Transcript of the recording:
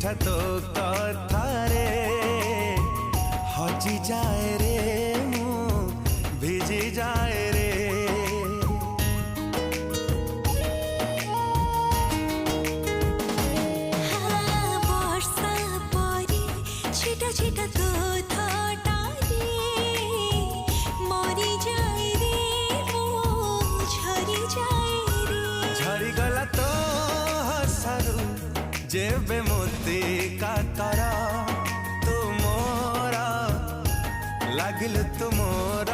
चिठा तो कथारे हजी जाए रे मु भिजी जाए रे। वर्षा परी छिटा छिटा तो थटारे मरी जाए रे मु झरी जाए रे। झरी गला तो हसारू जेबे मोती काकर तुमोरा लागिल तुमोरा